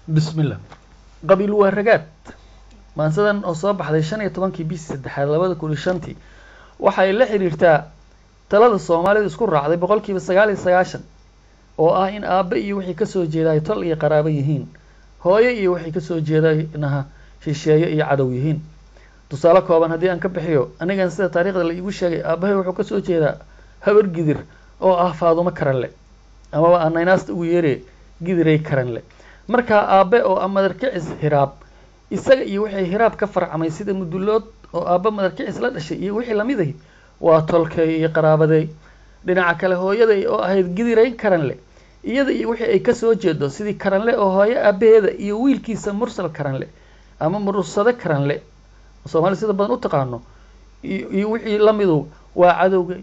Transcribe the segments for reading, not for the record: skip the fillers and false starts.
بسم الله قبيل ورقات maansadan oo soo baxday 15kii bishii saddexaad 2005 waxay la xiriirtaa talada Soomaalidu isku raacday 99% oo ah in aabe iyo wixii ka soo jeeday tol iyo qaraabo yihiin hooyo iyo wixii ka soo jeeday inaha shisheeye iyo cadow yihiin tusaale kooban hadii aan ka bixiyo aniga sida taariikhda la igu sheegay aabahay wuxuu ka soo jeedaa habar gidir oo ah Faadumo Karanle ama aan inaasta ugu yeeray gidiray Karanle marka aabe oo amarkiis hiraab isaga iyo wixii hiraab ka farcamay sida mudulood oo aabe madarkiis la dhashay iyo wixii lamiday waa tolkay iyo qaraabaday dhinaca kale hooyaday oo ahayd gidiray Karanle iyada iyo wixii ay ka soo jeedo sidii Karanle oo hooyo aabeeda iyo wiilkiisa Mursal Karanle ama Mursade Karanle Soomaali sida badan u taqaano iyo wixii lamidu waa cadowga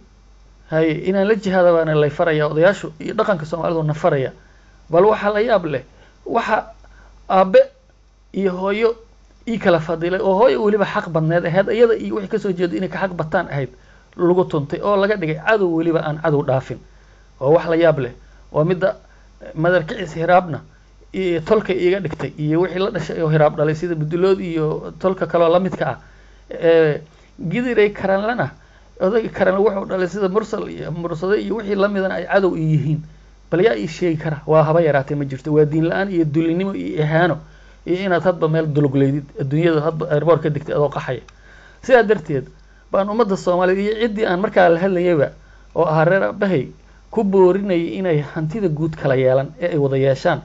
hay inaan la jihaada baan la faraya odayaashu iyo dhaqanka Soomaalidu na faraya bal waxa la yaab leh waxa aabe iyo hooyo kala fadilay oo hooyo waliba xaq badneed ahayd iyada iyo wixii ka soo jeedo inay ka xaq bataan ahayd lagu tuntay oo laga dhigay cadow waliba aan cadow dhaafin oo wax la yaab leh oo midda madarkiis hiraabna iyo tolka iga dhigtay iyo wixii la dhashay oo hiraab dhalay sida mudulood iyo tolka kale la midka ah gidiray Karanlana oday Karanle wuxuu dhalay sida Mursal iyo Mursade iyo wixii la midana ay cadow yihiin bal yaa ii sheegi kara waa haba yaraatay ma jirto waa diin la'aan iyo dulinimo iyo ihaano iyo inaad hadba meel dulugleedid adduunyada hadba airport ka digtay adoo qaxay sidaa darteed baan ummadda Soomaaliyeed iyo cidii aan markaa la hadlayayba oo ah reer bahay ku boorinay inay hantida guud kala yeelan ee ay wada yeeshaan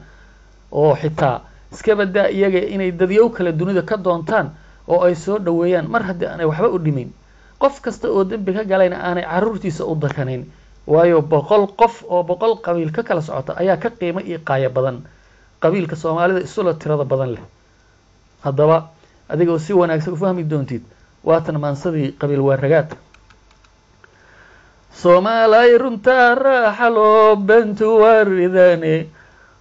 oo xitaa iska badaa iyaga inay dadyow kala dunida ka doontaan oo ay soo dhaweeyaan mar haddii aanay waxba u dhimin qof kasta oo dambi ka galayna aanay caruurtiisa u dakanayn waayo 100 qof oo 100 qabiil ka kala socota ayaa ka qiimo iyo qaaya badan qabiilka Soomaalida isula tirada badan leh hadaba adigoo si wanaagsan u fahmi doontid waatan maansadii qabiil waragaad Soomaalay runta raaxalo bantu waridane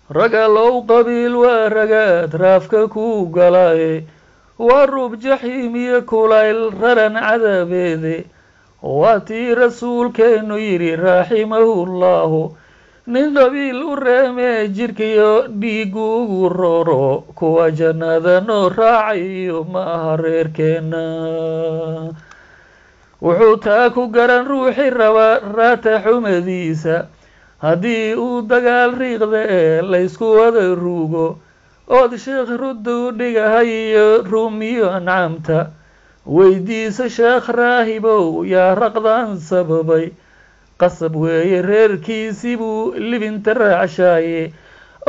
ragalow qabiil waragaad raafka ku galay warub jaxiim iyo kulayl raran cadabeede waati rasuulkeenu yiri raximahullahu nin qabiil u reeme jirkiyo dhiigu roro kuwa jannada noo raacayo ma reerkeena wuxuu taa ku garan ruuxi raba raata xumadiisa haddii uu dagaal riiqda la isku wada ruugo ood sheekh rudu dhigahayo ruumiyo ancaamta weydiisa sheekh raahibow yaa raqdan sababay qasab weeye reerkiisii buu libinta raacshaye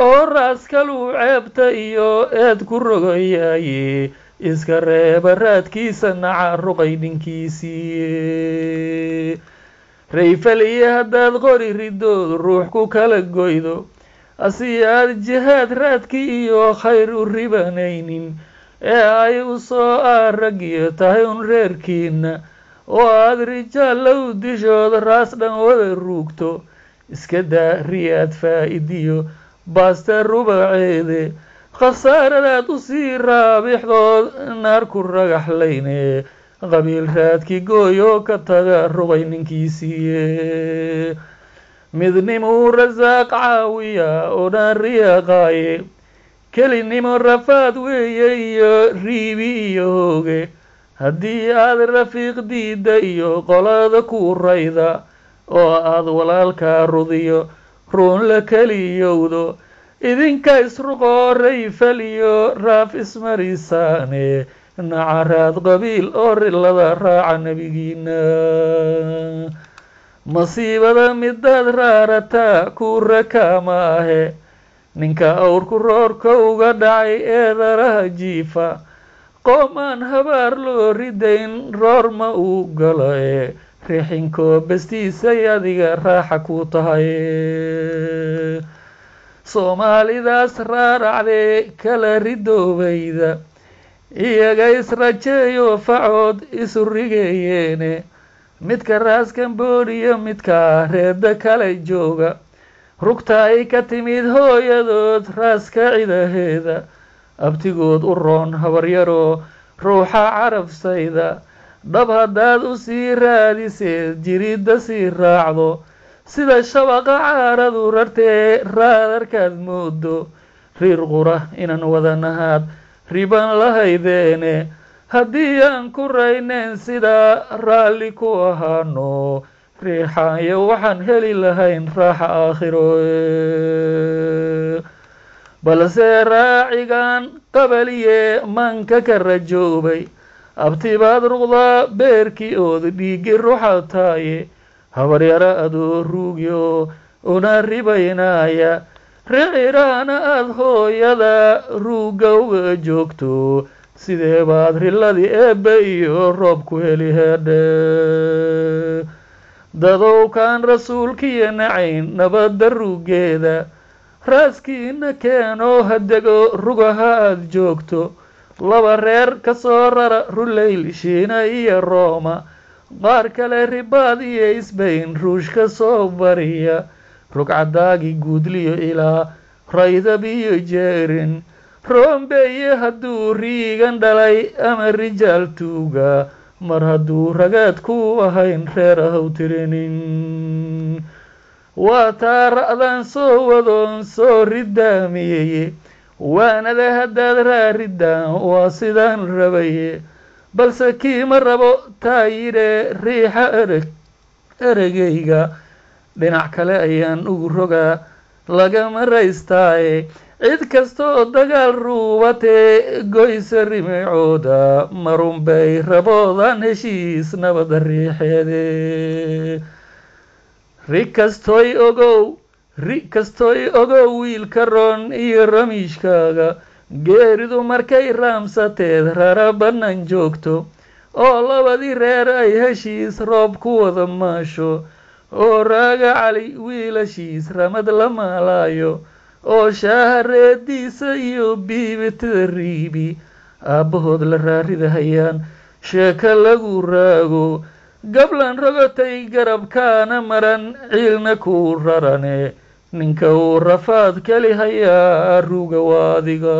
oo raaskalu ceebta iyo eed ku rogayaye iska reeba raadkiisa naca ruqay dhinkiisii rayfaliye haddaad qori ridood ruux ku kala goydo asi aad jihaad raadkii iyo khayr u ribanaynin ee ay u soo aragiyo tahay un reerkiina oo aad rijaalow dishooda raas dhan wada ruugto iska daa riyaad faa'iidiyo baasta rubaceede khasaaradaad u sii raabixdood naar ku ragaxlayne qabiil raadkii gooyo ka taga rugay ninkiisiiye midnimo rasaaq caawiya oo dhan riyaaqaaye kelinimo rafaad weeye iyo riibi iyo hooge haddii aad rafiiq diida iyo qolada ku rayda oo aad walaalka rudiyo ruun la keliyowdo idinka isruqoo rayfal iyo raaf ismarisaane nacaraad qabiil oo rilada raaca nabigiina masiibada midaad raarataa ku rakama ahe ninka awrku roorka uga dhacay eedaraha jiifa qoomaan habaar loo ridayn roor ma uu galo ee rixinkoo bastiisay adiga raaxa ku tahay Soomaalidaas raaracde kala ridoobayda iyaga israjeeyo facood isu rigeeyeene midka raas Cambodia midka reeda kale jooga rugta ay ka timid hooyadood raaska ciidaheeda abtigood u roon habaryaro ruuxa carabsayda dhab haddaad u sii raadisee jirida sii raacdo sida shabaqa caaradu rartee raadarkaad moodo riir qura inaan wadanahaad riban lahaydeene haddii aan ku rayneen sidaa raalli ku ahaano riixaayo waxaan heli lahayn raaxa aakhiro balse raacigan qabaliye manka ka rajoobay abtibaad ruqdaa beerkii ooda dhiiggi ruuxa taaye habaryara adoo ruugyo una ribaynaaya riciraana aad hooyada ruugga uga joogto sidee baad rilladii eebbe iyo roob ku heli heedhe dadow kaan rasuulkiiyo nacayn nabadda ruuggeeda raaskiina keenoo hadego rugaha aad joogto laba reer ka soo rara rulayl shiina iyo rooma qaar kale ribaad iyo isbayn ruush ka soo bariya rugcadaagii guudliyo ilaa raydab iyo jeerin roombeeye hadduu riigan dhalay ama rijaal tuuga mar hadduu ragaad ku ahayn reer ahaw tirinin waa taa ra'daan soo wadoon soo ridaamiyeye waanada haddaad raaridaan waa sidaan rabaye balse kiima rabo taa yidhe riixa eragayga dhinac kale ayaan ugu rogaa lagama raystaaye cid kasta oo dagaal ruubatee goysa rimicooda marunbay raboodaan heshiis nabada riixeede ri kastoy ogow wiilka roon iyo ramiishkaaga geeridu markay raamsateed rara bannaan joogto oo labadii reer ay heshiis roob ku wada maasho oo raaga cali wiilashiis ramad la maalaayo oo shaaha reediisa iyo biibitida riibi aabbahood la raaridahayaan sheeko lagu raago gablan rogotay garabkaana maran ciilna ku rarane ninka uu rafaad keli hayaa ruuga waadiga